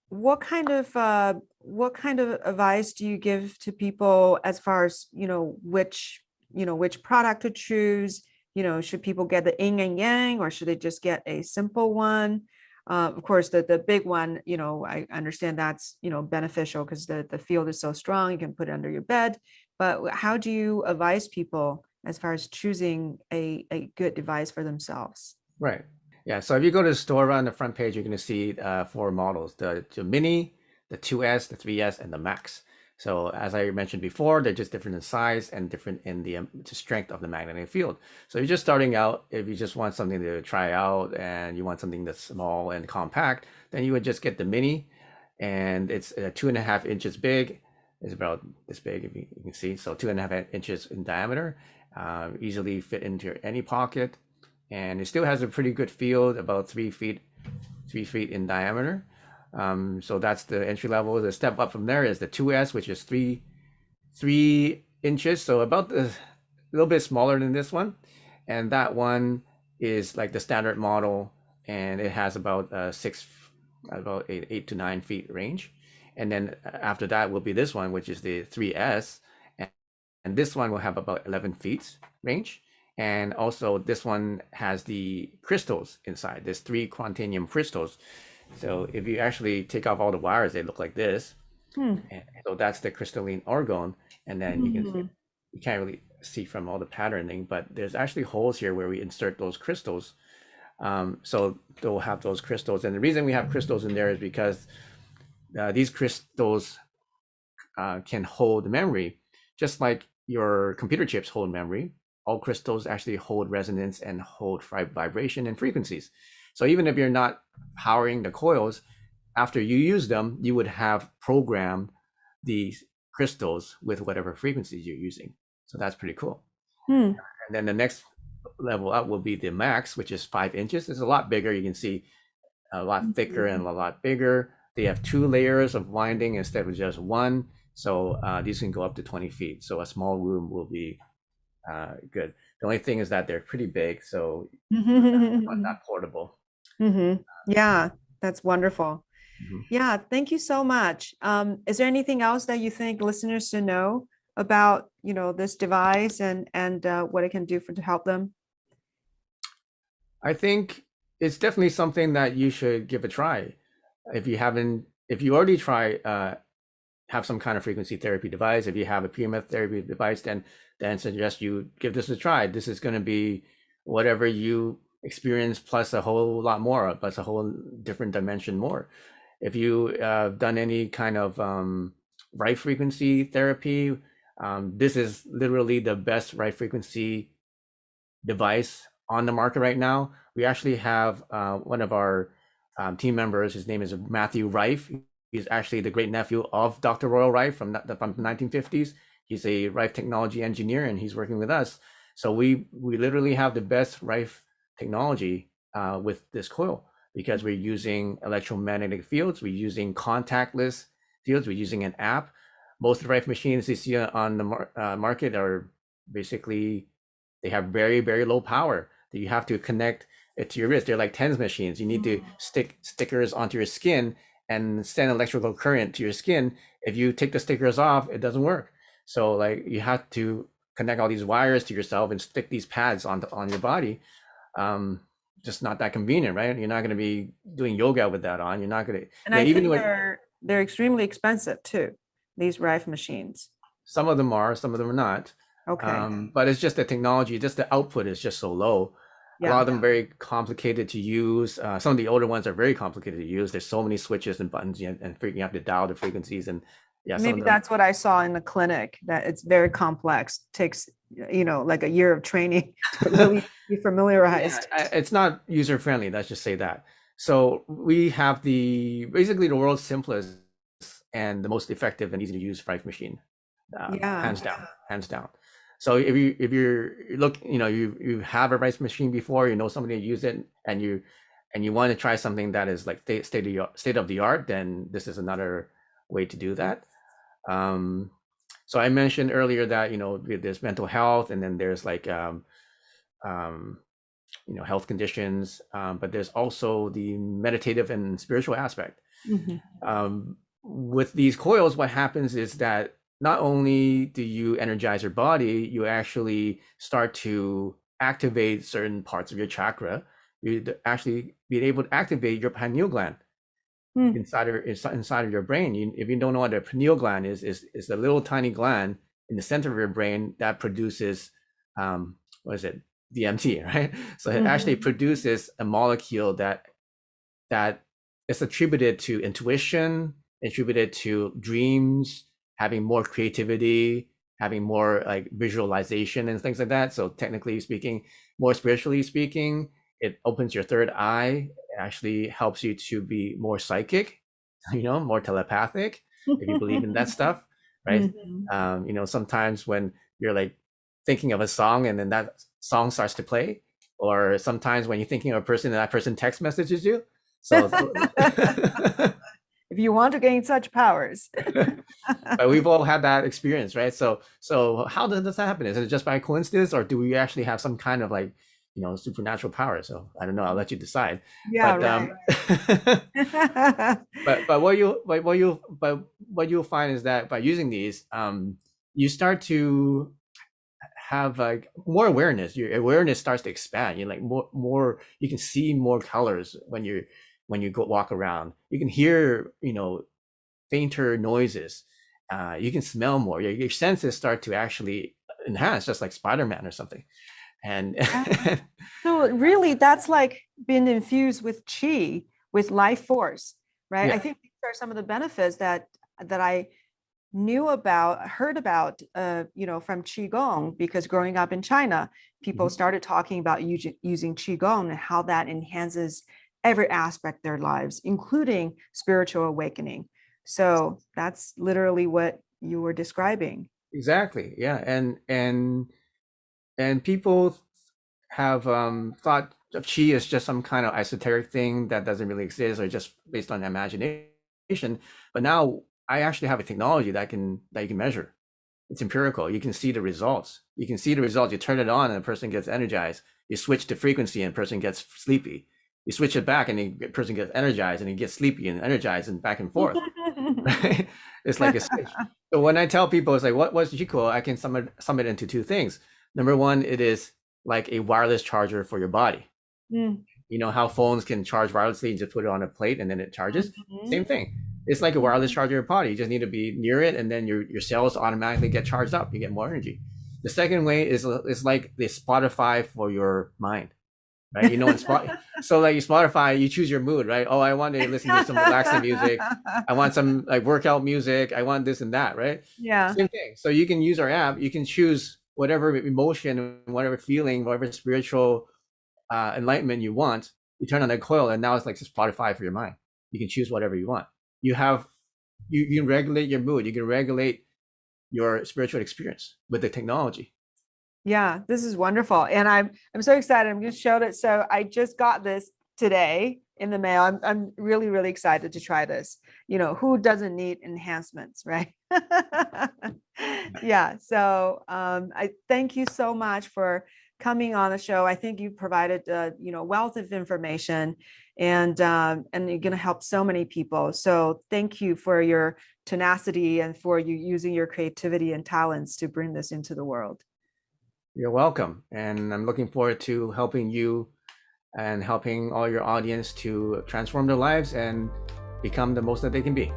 What kind of advice do you give to people as far as, which product to choose? Should people get the yin and yang, or should they just get a simple one? Of course, the big one, I understand that's, beneficial because the field is so strong, you can put it under your bed. But how do you advise people as far as choosing a good device for themselves? Right. Yeah. So if you go to the store on the front page, you're going to see four models: the mini, the 2S, the 3S, and the Max. So as I mentioned before, they're just different in size and different in the strength of the magnetic field. So you're just starting out. If you just want something to try out and you want something that's small and compact, then you would just get the mini, and it's 2.5 inches big. It's about this big, if you can see. So 2.5 inches in diameter, easily fit into any pocket, and it still has a pretty good field, about 3 feet in diameter. So that's the entry level. The step up from there is the 2S, which is 3 inches, so about a little bit smaller than this one, and that one is like the standard model, and it has about about 8 to 9 feet range. And then after that will be this one, which is the 3S, and this one will have about 11 feet range. And also this one has the crystals inside. There's 3 quantanium crystals. So if you actually take off all the wires, they look like this. Hmm. And so that's the crystalline orgone. And then you can see, Mhm. you can't really see from all the patterning, but there's actually holes here where we insert those crystals. So they'll have those crystals. And the reason we have crystals in there is because these crystals can hold memory, just like your computer chips hold memory. All crystals actually hold resonance and hold vibration and frequencies. So even if you're not powering the coils, after you use them, you would have programmed these crystals with whatever frequencies you're using. So that's pretty cool. Hmm. And then the next level up will be the max, which is 5 inches. It's a lot bigger. You can see a lot thicker and Mhm. a lot bigger. They have 2 layers of winding instead of just one. So these can go up to 20 feet. So a small room will be good. The only thing is that they're pretty big, so not portable. Yeah, that's wonderful. Mhm. Yeah, thank you so much. Is there anything else that you think listeners should know about, this device and what it can do to help them? I think it's definitely something that you should give a try. If you already try, have some kind of frequency therapy device, if you have a PEMF therapy device, then suggest you give this a try. This is going to be whatever you experience plus a whole lot more, plus a whole different dimension more. If you done any kind of right frequency therapy, this is literally the best right frequency device on the market right now. We actually have one of our team members. His name is Matthew Rife. He's actually the great nephew of Dr. Royal Rife from the 1950s. He's a Rife technology engineer, and he's working with us. So we literally have the best Rife technology with this coil, because we're using electromagnetic fields, we're using contactless fields, we're using an app. Most of the Rife machines you see on the market are basically, they have very, very low power that you have to connect it to your wrist. They're like TENS machines. You need to stick stickers onto your skin and send electrical current to your skin. If you take the stickers off, it doesn't work. So like you have to connect all these wires to yourself and stick these pads on your body. Um, just not that convenient, right? You're not going to be doing yoga with that on. You're not going to, And I even think with they're extremely expensive too, these Rife machines. some of them are, some of them are not. Okay. But it's just the technology, just the output is just so low. A lot Yeah. of them very complicated to use. Some of the older ones are very complicated to use. There's so many switches and buttons, and you have to dial the frequencies. And yeah, some Maybe of them. that's what I saw in the clinic, that it's very complex, takes, like a year of training to really be Yeah, familiarized. it's not user friendly. Let's just say that. So we have basically the world's simplest and the most effective and easy to use Rife machine, Yeah. hands down, hands down. So if you're look, you have a rice machine before, you know somebody use it, and you want to try something that is like state of the art, then this is another way to do that. Um, so I mentioned earlier that there's mental health, and then there's like um, health conditions, but there's also the meditative and spiritual aspect. With these coils, what happens is that not only do you energize your body, you actually start to activate certain parts of your chakra. You actually be able to activate your pineal gland inside of your brain. If you don't know what a pineal gland is a little tiny gland in the center of your brain that produces what is it? DMT, right? So it actually produces a molecule that is attributed to intuition, attributed to dreams, having more creativity, having more like visualization and things like that. So technically speaking, more spiritually speaking, it opens your third eye. It actually helps you to be more psychic, more telepathic, if you believe in that stuff, right? Sometimes when you're like thinking of a song and then that song starts to play, or sometimes when you're thinking of a person and that person text messages you. So if you want to gain such powers. But we've all had that experience, right? So how does that happen? Is it just by coincidence, or do we actually have some kind of like supernatural power? So I don't know, I'll let you decide. Yeah, right. but what you'll find is that by using these, you start to have like more awareness. Your awareness starts to expand. You're like more you can see more colors when you go walk around. You can hear fainter noises. You can smell more. Your senses start to actually enhance, just like Spider-Man or something. And so really that's like being infused with Qi, with life force, right? I think these are some of the benefits that I heard about from Qigong, because growing up in China, people started talking about using Qigong and how that enhances every aspect of their lives, including spiritual awakening. So that's literally what you were describing. Exactly. Yeah. And people have thought of Qi as just some kind of esoteric thing that doesn't really exist, or just based on imagination. But now I actually have a technology that you can measure. It's empirical. You can see the results. You turn it on and the person gets energized. You switch the frequency and the person gets sleepy. You switch it back and the person gets energized and he gets sleepy and energized and back and forth. Right? It's like a switch. So when I tell people, it's like, what's Qi Coil? I can sum it into two things. Number one, it is like a wireless charger for your body. You know how phones can charge wirelessly and just put it on a plate and then it charges? Same thing. It's like a wireless charger in your body. You just need to be near it, and then your cells automatically get charged up. You get more energy. The second way is like the Spotify for your mind, right? So like Spotify, you choose your mood, right? Oh, I want to listen to some relaxing music. I want some like workout music. I want this and that, right? Yeah. Same thing. So you can use our app. You can choose whatever emotion, whatever feeling, whatever spiritual enlightenment you want. You turn on that coil, and now it's like Spotify for your mind. You can choose whatever you want. You can regulate your mood. You can regulate your spiritual experience with the technology. Yeah, this is wonderful. And I'm so excited. I'm going to show it. So I just got this today in the mail. I'm really, really excited to try this. Who doesn't need enhancements, right? Yeah. So I thank you so much for coming on the show. I think you provided wealth of information, and you're going to help so many people. So thank you for your tenacity and for you using your creativity and talents to bring this into the world. You're welcome. And I'm looking forward to helping you and helping all your audience to transform their lives and become the most that they can be.